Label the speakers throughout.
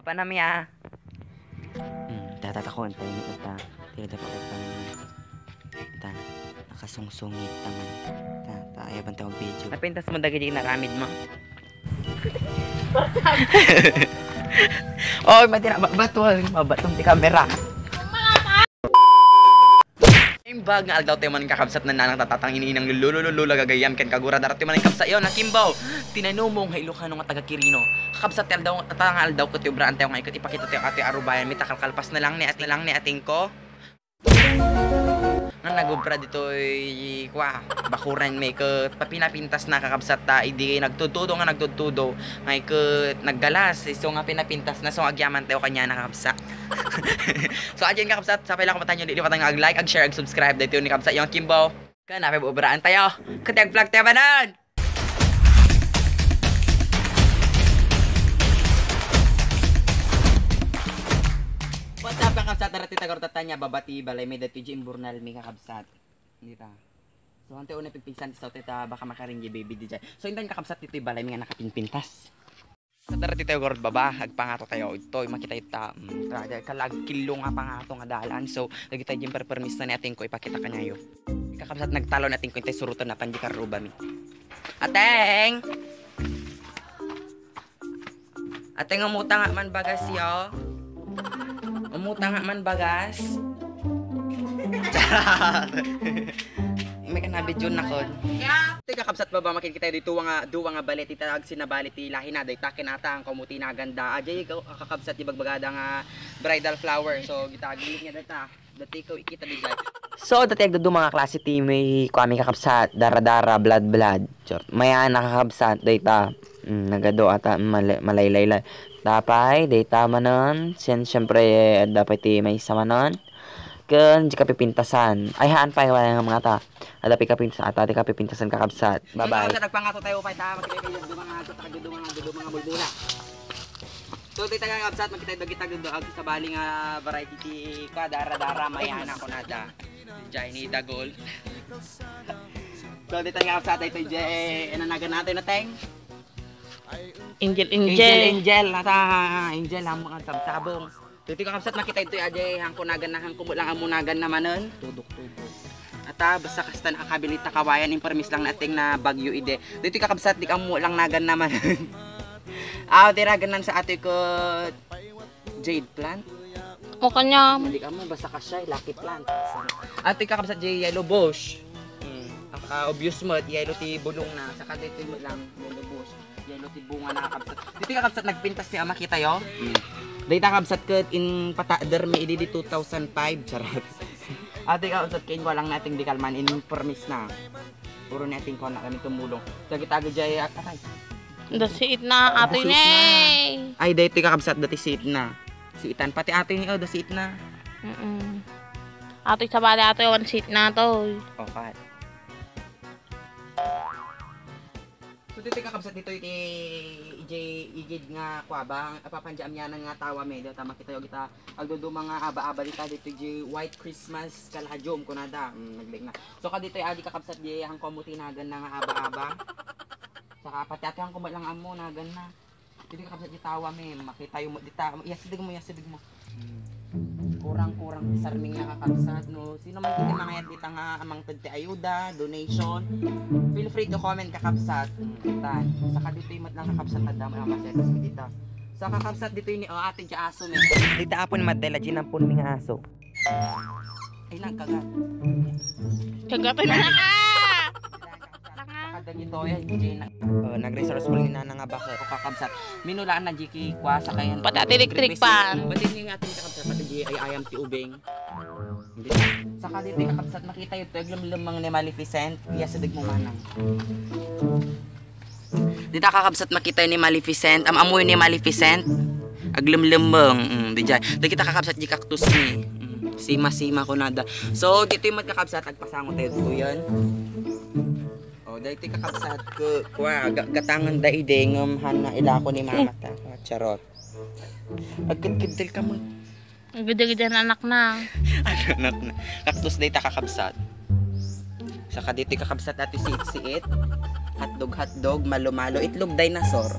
Speaker 1: Apa na miya? Tatatakon tayo ni Uta. Tila pa ko ta. Nakasungsungit taman. Tayo bang tawag video. Napintas mo dagi di naramid mo. Oy, madira batol, mabatong ti kamera. Imbag nga aldaw tayo man kakabsat na nanang tatatang iniinang lulululula gagayam ken kagura darati man kapsa yon na Kimbaw. Tinanumong haylo ka nga taga Kirino. Kakabsat ti aldaw tatang aldaw ko ti obraan tayo nga ikot ipakita tayo ati arubayan mi takalkalpas na lang ni ating ko. Nga nagubra dito kwa bakuran may ke papinapintas na kakabsat ta idi nagtutudo nga nagtutudo ngay ke naggalas so nga pinapintas na so agyaman tayo kanya nakakabsa. So adyan kakabsat sa pala kumatan nyo di patang ag-like ag share ag subscribe dito ni kabsat yung Kimbaw kana pa bubraan tayo katag vlog tayo banan. What's up kakabsat darati tagor tatanya babati balay may dati imburnal mi kakabsat dita. So ante una pipigsan sa tita baka makaringgi baby DJ. So indan kakabsat dito balay mi nga nakapinpintas. Sa darati tayo gorod baba agpangato tayo ito makita ita kalag kilo nga pangato nga dalan. So lagi tayo jim permis na natin ko ipakita kanyayo. Kakabsat nagtalo natin ko intay suruton na pandi karuba mi. Ateng umuta nga man bagas yo. Umuta nga man bagas. May kanabi dyan na kon. Tika kapsat baba makikita dito duwa nga balit itag sinabalit lahi na day takin ata ang kamuti na ganda. Ajay kakabsat ibagbagada nga bridal flower. So gitagilit nga data. Dati ko ikita di dyan. So dati agdo mga klase ti may kami kakabsat dara blood. Maya nakakabsat data nagado ata malaylay. Tapay data manon siyempre dapat ti may sama non. Ken jika pipintasan ay haan pa wala nga mga ta ada pipintasan ata di ka pipintasan kakabsat bye bye so nagpangato tayo pa ta makikita yung mga bulbula so dito nga kakabsat makita dagi tagdo ag sa bali nga variety ti ka dara mayan ako nada Johnny Dagol. So dito nga kakabsat ito je enanagan natin na teng Angel nata Angel ang mga sabsabong. Dito kakabsat makita ito ajay hang kunagan na hang kumulang amunagan namanon. Tudok. Ata basta kasta nakakabilita kawayan impermis lang nating na bagyo ide. Dito kakabsat di amu lang nagan naman. Diragan nan sa ate ko jade plant.
Speaker 2: O kanya.
Speaker 1: Di mo basta kasya lucky plant. Ate kakabsat jay yellow bush. Obvious mo yellow ti bulong na saka dito lang yellow bush. Yellow ti bunga na kakabsat. Dito kakabsat nagpintas ni ama kita yo. Dito kakabsat ket in patader mi idi 2005 charot. Ate kakabsat kain ko lang nating di kalman in permis na. Puro nating ko na kami tumulong. So kita gajay atay.
Speaker 2: Dasiit na ate ni.
Speaker 1: Ay dito kakabsat dati siit na. Siitan pati ate ni dasiit na.
Speaker 2: Ate sa bali ate one seat na to.
Speaker 1: Okay. So dito kakabsat dito ijid nga kwabang apapanjam niya nga tawa me dito makita yo kita agdo mga aba-aba dito white Christmas kalhajom kunada naglig na. So kadito adi kakabsat di hang komuti nagan na nga aba-aba. Saka pati ato hang kumalang amo nagan na. Dito kakabsat di tawa me makita yo dita yasidig mo. Kurang sarming nakakabsat no. Sino man kiti mga dita nga amang tagti ayuda, donation. Feel free to comment kakabsat. Tan. Saka dito imat lang kakabsat ada mo ang masetos dito. Sa kakabsat dito ni ate ti aso me. Dito apon madela ginampon mi nga aso. Ay lang kagat.
Speaker 2: Kagatin na ka.
Speaker 1: Kada gito yan nag-resourceful na nga baka o kakabsat. Minulaan na jiki kwa sa kayan.
Speaker 2: Pati electric pa.
Speaker 1: Batin nga ating kakabsat pati ay ayam ti ubeng. Saka dito kakabsat makita yung taglam-lamang ni Maleficent. Iya sadig mo manang. Dito kakabsat makita ni Maleficent. Amoy ni Maleficent. Aglam-lamang. Dito kita kakabsat di cactus ni. Sima ko nada. So dito yung magkakabsat. Agpasango tayo dito yan. Dahil kakabsat ko, gatangan da idengam hana ilako ni mama ta. Charot. Agkid-kidil ka mo.
Speaker 2: Gede-gede na anak na.
Speaker 1: Anak na. Kaktus dahil kakabsat. Saka dito kakabsat natin siit-siit. Hotdog, malo-malo. Itlog dinosaur.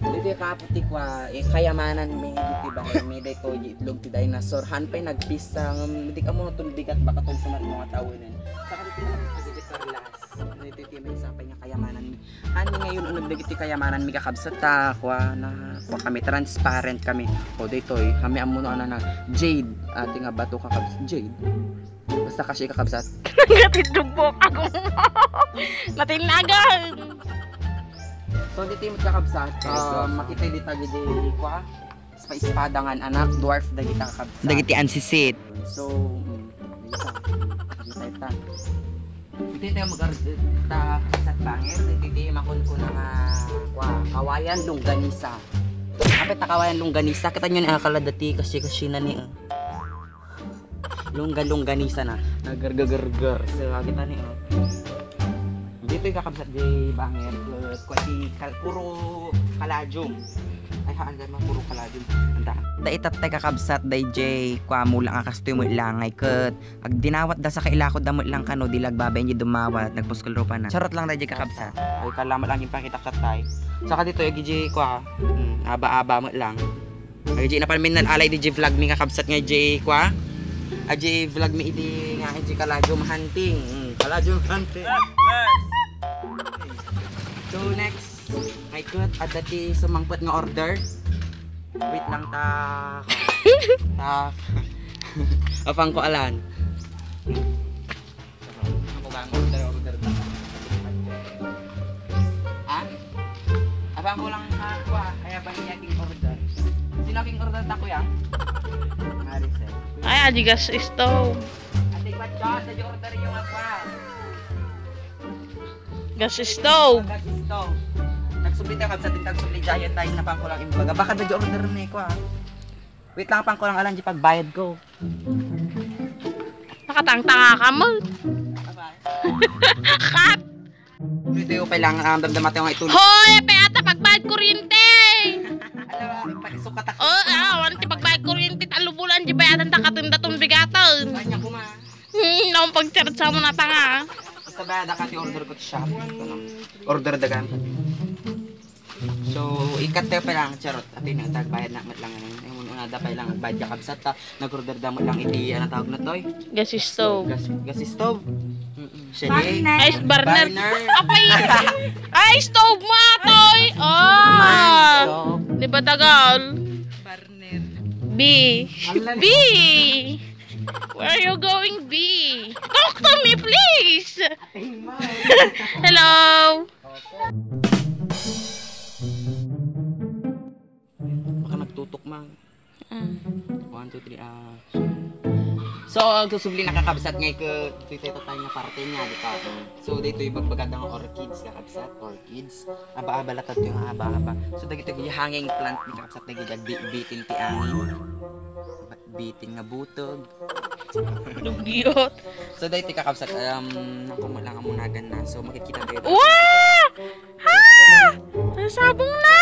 Speaker 1: Dito kaputik wa kayamanan may dito ba may dito itlog ti dinosaur han pay nagpisang di ka mo tun bigat baka tun sa mga tawonan. Saka dito dito Carlas. Dito may sapay nga kayamanan mi. Ani ngayon unod dito kayamanan mi kakabsat ta kwa na kwa kami transparent kami. O dito kami amo no na jade ati nga bato kakabsat jade. Basta kasi kakabsat.
Speaker 2: Natitubok ako. Natinagan.
Speaker 1: So dito yung kakabsat, makita dito gidi kwa sa espadangan anak dwarf dagiti kakabsat. Dagiti ansisit. So dito dito mag-arta sa bangir, dito makon nga kwa kawayan longganisa. Apet ta kawayan longganisa, kita nyo na kaladati kasi na ni longganisa na nagargagargar. So kita ni dito yung kakabsat di bangir kwati puro kalajong ay haan ka puro kalajong anda da itatay kakabsat day jay kwa mo lang akastoy mo ilangay ket ag dinawat da sa kailakod da mo lang kano dilag babay ni dumawat nagpuskol ro pa na charot lang day jay kakabsat ay kalamat lang yung pakita katay saka dito yung jay kwa aba-aba mo lang ay jay na palminal alay di jay vlog mi kakabsat nga jay kwa jay vlog mi idi nga jay kalajong hunting hunting. So next, may cut at dati sumangpot nga order. Wait lang ta. Apang ko alan. Ako ba ang order ta? Ah? Apang ko lang kuha, kaya ba niya king order? Sino king order ta kuya? Maricel.
Speaker 2: Ay, adigas stove.
Speaker 1: Ate ba cha, sa order yung apa?
Speaker 2: Gas stove.
Speaker 1: Gas stove. Nagsubli tayo sa tintag subli giant tayo na pangkulang imbaga. Baka na order na ko ah. Wait lang pangkulang alam di pagbayad ko.
Speaker 2: Nakatang-tanga ka mo. Kat!
Speaker 1: Dito yung kailangan damdamat tayo nga itulog.
Speaker 2: Hoy! Peata pagbayad kuryente!
Speaker 1: Alam mo, pakisukat ako.
Speaker 2: Wanti pagbayad kuryente talubulan di bayatan takatinda tong bigatan.
Speaker 1: Kanya ko ma.
Speaker 2: Naong pagcharot sa mo na tanga.
Speaker 1: Basta bayad ka ti order ko sa shop. Order dagan. So, ikat tayo pa lang, charot. At yun yung tagbayad na mat lang. Yung una dapay lang, bayad ka kabsat ta. Nag-order damo lang iti, ano tawag na to?
Speaker 2: Gas stove.
Speaker 1: Gas stove. Shade.
Speaker 2: Ice burner.
Speaker 1: Burner.
Speaker 2: Apay! Ay, stove mo atoy! Oh! Di ba tagal?
Speaker 1: Burner.
Speaker 2: B. B! Where are you going, B? Talk to me, please! Hello!
Speaker 1: Baka nagtutok mang. 1, 2, 3, So, ang susubli nakakabsat ngay ko dito tayo nga parte niya, di ba? So, dito yung bagbagad ng orchids, kakabsat, orchids. Aba-aba latat yung aba-aba. So, dito yung hanging plant ni kakabsat na gigag bitin ti angin. Bitin nga butog.
Speaker 2: Lugyot.
Speaker 1: So, dito kakabsat, kung wala ka munagan na. So, makikita tayo.
Speaker 2: Wow! Ha! Nasabong na!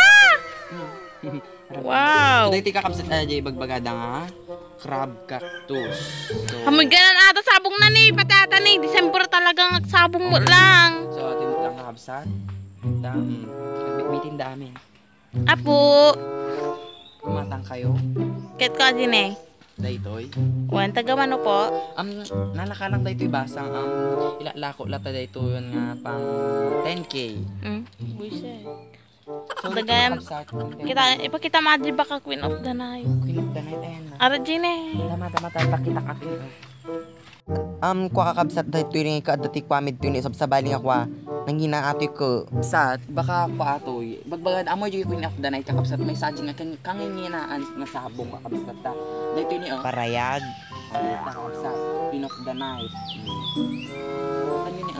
Speaker 2: Wow!
Speaker 1: So, dito kakabsat ay bagbagada nga crab cactus. So,
Speaker 2: Hamiganan ata sabong na ni, patata ni. December talagang nagsabong mo lang.
Speaker 1: so atin lang kakabsat. Bitin dami.
Speaker 2: Apo,
Speaker 1: Kumatang kayo.
Speaker 2: ket ka din eh.
Speaker 1: Daytoy.
Speaker 2: Wan, taga mano po?
Speaker 1: Nalakalang daytoy basang ilalako lata daytoy yun nga pang 10K.
Speaker 2: Buisit.
Speaker 1: So,
Speaker 2: Dagam. Ipakita mo di ba ka Queen of the Night?
Speaker 1: Queen of the Night ayan na.
Speaker 2: Ara Gine.
Speaker 1: Tama, pakita ka kin. Kwa kakabsat daytoy rin ka dati kwamid to ni sabsabali nga kwa nang hinaatoy ko. Sat, baka kwa atoy. Bagbagad amoy yung Queen of the Night kakabsat may sajing nga kanginginaan nga sabong kakabsat ta. Daytoy ni Parayag. Kakabsat Queen of the Night. Ano ni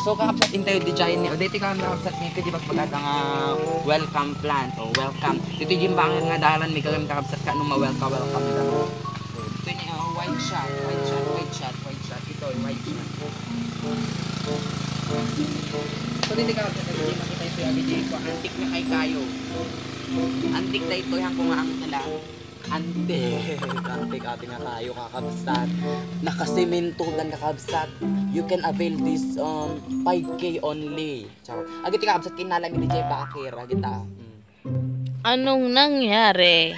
Speaker 1: So kakabsat intayo di giant ni. Dito ka kakabsat ni kadi bagbagad nga welcome plant o welcome. Dito yung bangin nga dalan mi kagam kakabsat ka nung welcome na. Ito ni white shot. Ito white shot. So dito kakabsat dito makita ito yung video ko antik na kay kayo. Antik na ito yang ko nga ang nila. Antik ate nga kayo kakabsat. Nakasemento dan kakabsat. You can avail this 5K only. Charot. Agit kakabsat kinala mi DJ Bakir agita.
Speaker 2: Anong nangyari?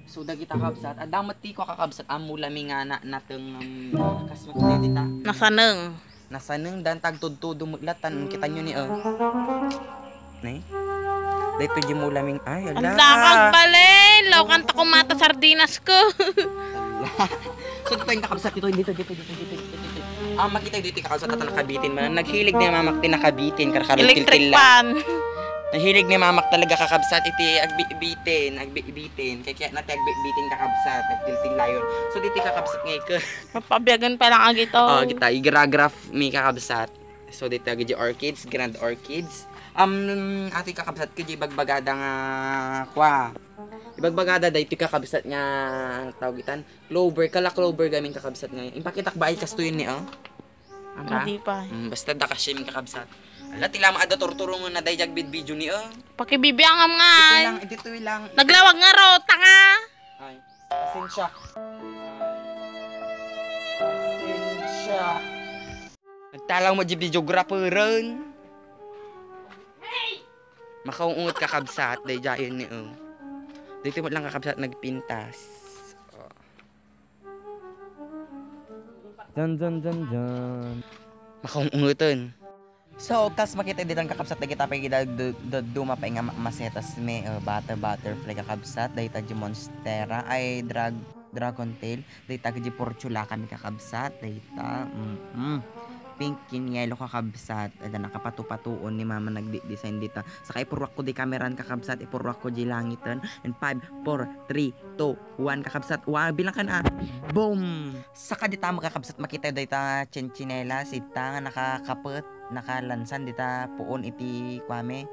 Speaker 1: So dagita kabsat, adamot ti ko kakabsat amo lami nga na nateng kasmo ko dita.
Speaker 2: Nasaneng.
Speaker 1: Nasaneng dan tag tudtudo muglatan kita nyo ni Nay. Dito di mo laming ay ala.
Speaker 2: Ang dakag balay. Law kanta ko mata sardinas ko.
Speaker 1: So dito yung kakabsat dito. Makita dito yung kakabsat at nakabitin man. Naghilig ni mamak tin nakabitin
Speaker 2: Electric
Speaker 1: karkaril
Speaker 2: pan.
Speaker 1: Nahilig ni mamak talaga kakabsat iti agbibitin. Kaya nati agbibitin kakabsat nagtiltil layon. So dito yung kakabsat ngay ko.
Speaker 2: Papabiyagan pa lang agito.
Speaker 1: Kita igragraph mi kakabsat. So dito gidi orchids, grand orchids. Ati kakabsat ko di bagbagada nga kwa. Ibagbagada dahil kakabsat nga tawagitan. Clover, kala clover gaming kakabsat ngayon. Impakitak ba ay kasto yun ni
Speaker 2: Hindi pa.
Speaker 1: Basta da kasi kakabsat. Ala tila maada torturo mo na dahil jagbid video ni
Speaker 2: Pakibibiyangam nga.
Speaker 1: Dito lang.
Speaker 2: Naglawag nga ro, tanga.
Speaker 1: Ay, pasensya. Nagtalaw mo di videographer ron. Makaungot kakabsat dahil dyan ni Dito mo lang kakabsat nagpintas.
Speaker 3: Dun.
Speaker 1: Makaunguton. So, tas makita dito ang kakabsat na kita pa duma pa nga masetas me butterfly kakabsat dahil tagi monstera ay dragon tail dahil tagi portula kami kakabsat dahil pink kin yellow kakabsat ada nakapatu-patuon ni mama nagdi-design dito saka ipurwak ko di kameran kakabsat ipurwak ko di langitan and 5 4 3 2 1 kakabsat bilang ka na boom saka dita mo kakabsat makita dito chinchinela sita nga nakakapet nakalansan dita puon iti kwame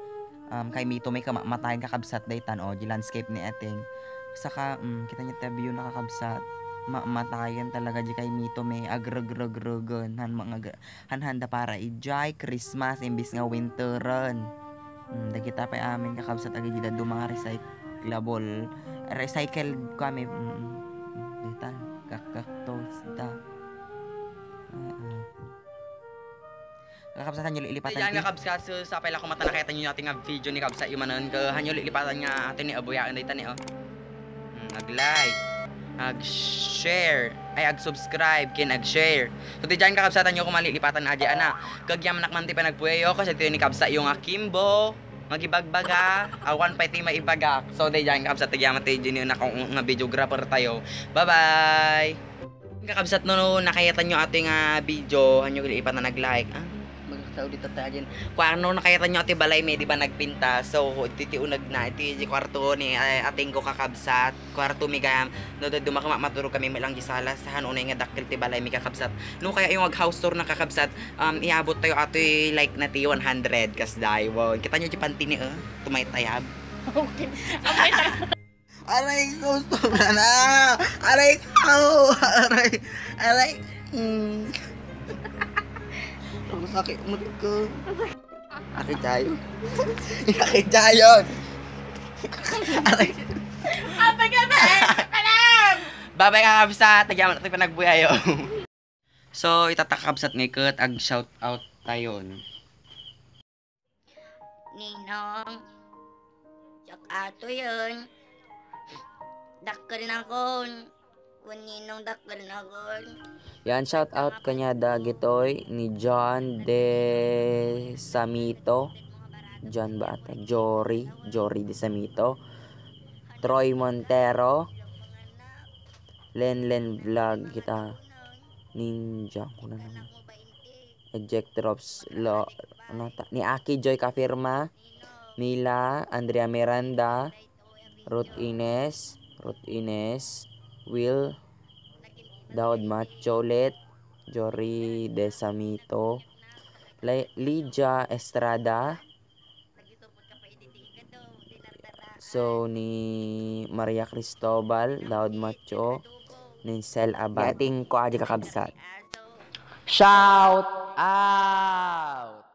Speaker 1: kay mito may kamatayan kakabsat daytan di landscape ni ating saka kita niya tabi yung nakakabsat matayan talaga di kay mito may agragragragan hanhanda para ijay Christmas imbis nga winteran kita pa amin kakabsat agi di do mga recycled kami dita kakaktos dita kakabsat hanyo lilipatan yan kakabsat sa pala ko mata nakita nyo natin nga video ni kabsat yung manan hanyo lilipatan nga atin ni abuyaan dita ni nag-like ag-share ay ag-subscribe kin ag-share so di dyan kakabsatan nyo kung malilipatan na adya na kagyaman nakmanti pa nagpuyo kasi ito yung kabsa yung akimbo magibagbaga awan pa iti maibagak so di dyan kakabsat kagyaman tayo dyan yung nga videographer tayo bye bye kakabsat no nakayatan nyo ating video hanyo lilipatan na nag-like ulit tayo dyan. Kung ano nakayata nyo ati balay may di ba nagpinta. So titiunag na iti kwarto ni ating ko kakabsat. Kwarto mi gayam. No maturo kami malang gisala sa hanunay nga dakil ti balay mi kakabsat. No kaya yung house tour na kakabsat iabot tayo ati like na ti 100 kas dahi. Wow. Kita nyo di pantini tumaytayab.
Speaker 2: Okay.
Speaker 1: Aray gusto na. Aray ko. Aray. Ang sakit mo ko. Akit tayo. Akit tayo. Aray.
Speaker 2: Abay ka ba? Alam!
Speaker 1: Babay kakabsat. Nagyaman natin pa nagbuyayo. So, itatakabsat ngikot. Ag shout out tayo.
Speaker 4: Ninong. Yak ato yun. Dakal na kon. Kung ninong dakal na kon.
Speaker 3: Yan, shout out kanya dagitoy ni John De Samito. John ba ata? Jory De Samito. Troy Montero. Len Vlog kita. Ninja. Kuna naman. Ejectrops ni Aki Joy Kafirma. Mila. Andrea Miranda. Ruth Ines. Will. Daud Macholet, Jory De Samito, Lydia Estrada, so ni Maria Cristobal, Daud Macho, Nincel Abad. Yating ko aja kakabsat. Shout out!